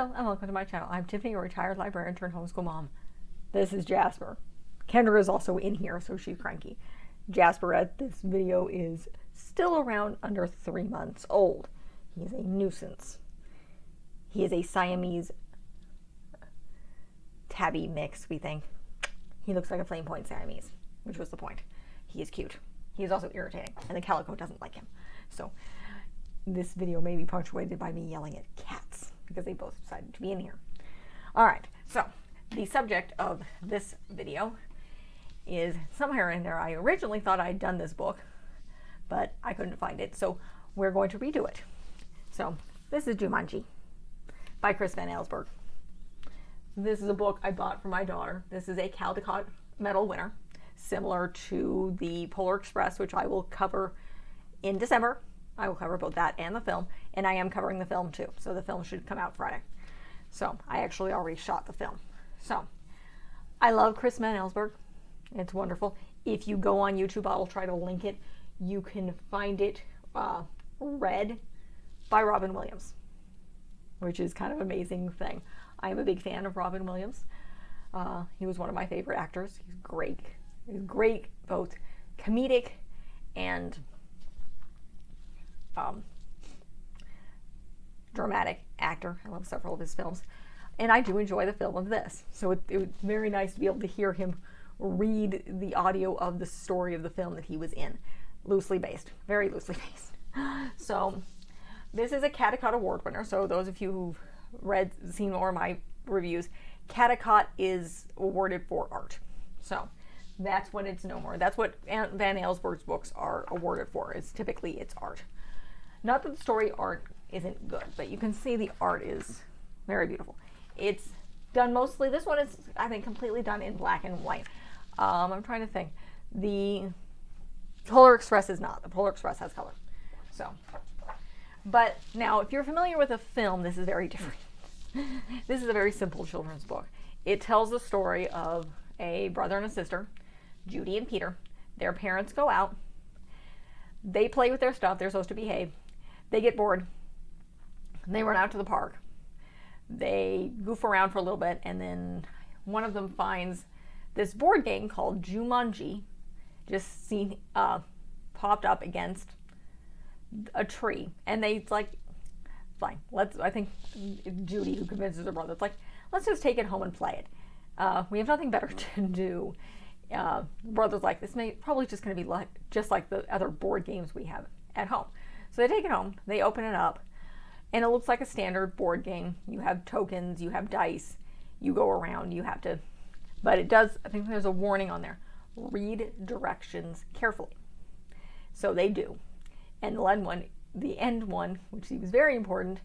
Hello and welcome to my channel. I'm Tiffany, a retired librarian turned homeschool mom. This is Jasper. Kendra is also in here, so she's cranky. Jasper at this video is still around under 3 months old. He is a nuisance. He is a Siamese tabby mix, we think. He looks like a flame point Siamese, which was the point. He is cute. He is also irritating, and the calico doesn't like him. So this video may be punctuated by me yelling at cats because they both decided to be in here. All right, so the subject of this video is somewhere in there. I originally thought I'd done this book, but I couldn't find it, so we're going to redo it. So this is Jumanji by Chris Van Allsburg. This is a book I bought for my daughter. This is a Caldecott Medal winner, similar to the Polar Express, which I will cover in December. I will cover both that and the film, and I am covering the film too, so the film should come out Friday. So I actually already shot the film. So I love Chris Van Allsburg. It's wonderful. If you go on YouTube, I'll try to link it. You can find it read by Robin Williams, which is kind of an amazing thing. I am a big fan of Robin Williams. He was one of my favorite actors. He's great. He's great, both comedic and dramatic actor. I love several of his films, and I do enjoy the film of this. So it was very nice to be able to hear him read the audio of the story of the film that he was in. Loosely based, very loosely based. So this is a Caldecott Award winner. So those of you who've seen more of my reviews, Caldecott is awarded for art. So that's what it's known for. That's what Van Allsburg's books are awarded for. Is typically it's art. Not that the story art isn't good, but you can see the art is very beautiful. It's done mostly, this one is, I think, completely done in black and white. I'm trying to think. The Polar Express is not. The Polar Express has color. So, but now, if you're familiar with a film, this is very different. This is a very simple children's book. It tells the story of a brother and a sister, Judy and Peter. Their parents go out. They play with their stuff. They're supposed to behave. They get bored. They run out to the park. They goof around for a little bit, and then one of them finds this board game called Jumanji, just seen popped up against a tree, and they like, fine, I think Judy, who convinces her brother, it's like, let's just take it home and play it. We have nothing better to do. Brother's like, this may probably just going to be just like the other board games we have at home. So they take it home, they open it up, and it looks like a standard board game. You have tokens, you have dice, you go around, you have to, but it does, I think there's a warning on there. Read directions carefully. So they do. And the end one, which seems very important,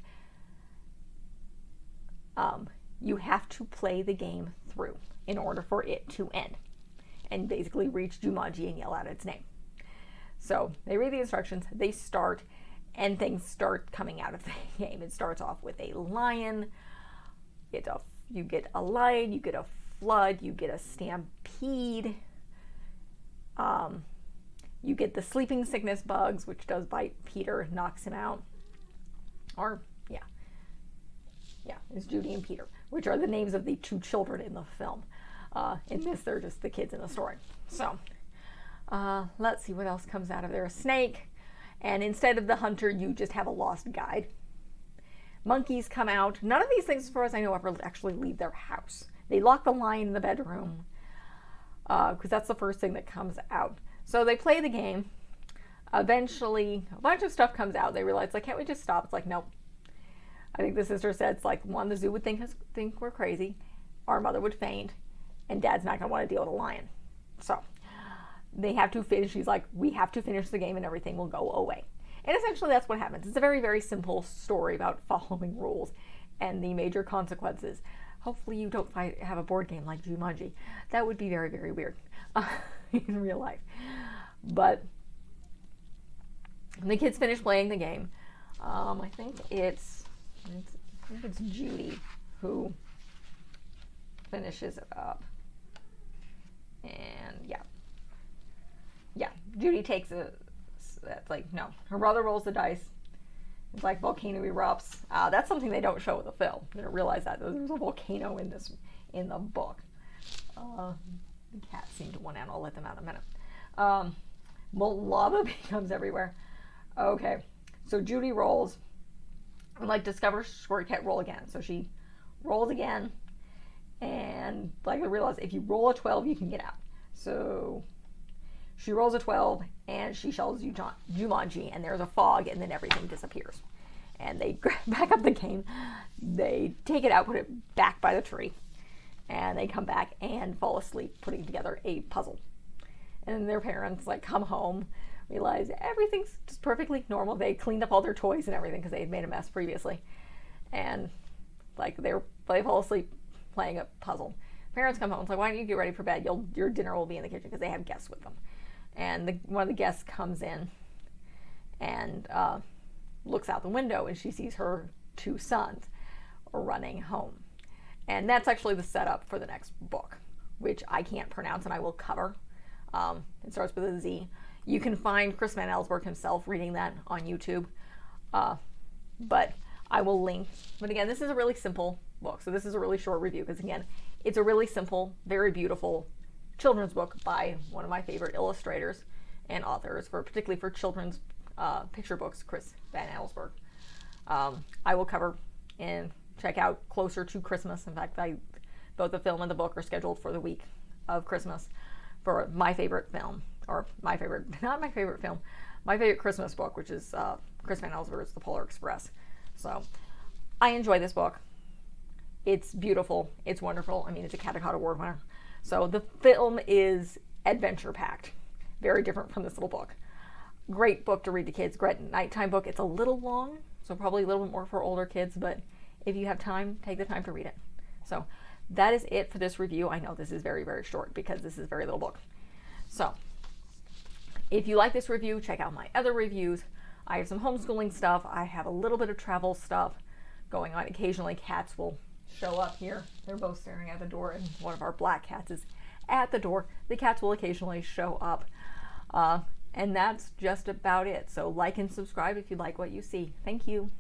you have to play the game through in order for it to end. And basically reach Jumanji and yell out its name. So they read the instructions, they start, and things start coming out of the game. It starts off with a lion, you get a lion, you get a flood, you get a stampede, you get the sleeping sickness bugs, which does bite Peter, knocks him out. Or, it's Judy and Peter, which are the names of the two children in the film. In this, they're just the kids in the story. So, let's see what else comes out of there. A snake, and instead of the hunter, you just have a lost guide. Monkeys come out. None of these things, as far as I know, ever actually leave their house. They lock the lion in the bedroom, because that's the first thing that comes out. So they play the game. Eventually, a bunch of stuff comes out. They realize, like, can't we just stop? It's like, nope. I think the sister said, it's like, one, the zoo would think we're crazy. Our mother would faint. And Dad's not going to want to deal with a lion. So they have to finish. She's like, we have to finish the game and everything will go away. And essentially that's what happens. It's a very, very simple story about following rules and the major consequences. Hopefully you don't have a board game like Jumanji. That would be very, very weird in real life. But the kids finish playing the game. I think it's Judy who finishes it up. And yeah, Judy takes it's like, no. Her brother rolls the dice. It's like volcano erupts. That's something they don't show in the film. They don't realize that there's a volcano in the book. The cats seem to want out. I'll let them out in a minute. Lava becomes everywhere. Okay, so Judy rolls and like discovers she can't roll again. So she rolls again, and like I realize if you roll a 12, you can get out. So she rolls a 12 and she shells Jumanji, and there's a fog, and then everything disappears. And they back up the game. They take it out, put it back by the tree, and they come back and fall asleep putting together a puzzle. And their parents like come home, realize everything's just perfectly normal. They cleaned up all their toys and everything because they had made a mess previously, and like they fall asleep playing a puzzle. Parents come home. It's like, why don't you get ready for bed? Your dinner will be in the kitchen because they have guests with them. And one of the guests comes in and looks out the window, and she sees her 2 sons running home. And that's actually the setup for the next book, which I can't pronounce and I will cover. It starts with a Z. You can find Chris Van Allsburg himself reading that on YouTube, but I will link. But again, this is a really simple book, so this is a really short review because again, it's a really simple, very beautiful children's book by one of my favorite illustrators and authors, particularly for children's picture books, Chris Van Allsburg. I will cover and check out closer to Christmas. In fact, both the film and the book are scheduled for the week of Christmas for my favorite film, or my favorite Christmas book, which is Chris Van Allsburg's The Polar Express. So I enjoy this book. It's beautiful. It's wonderful. I mean, it's a Caldecott Award winner. So the film is adventure-packed. Very different from this little book. Great book to read to kids. Great nighttime book. It's a little long, so probably a little bit more for older kids, but if you have time, take the time to read it. So that is it for this review. I know this is very, very short because this is a very little book. So if you like this review, check out my other reviews. I have some homeschooling stuff. I have a little bit of travel stuff going on. Occasionally cats will show up here. They're both staring at the door, and one of our black cats is at the door. The cats will occasionally show up. And that's just about it. So like and subscribe if you like what you see. Thank you.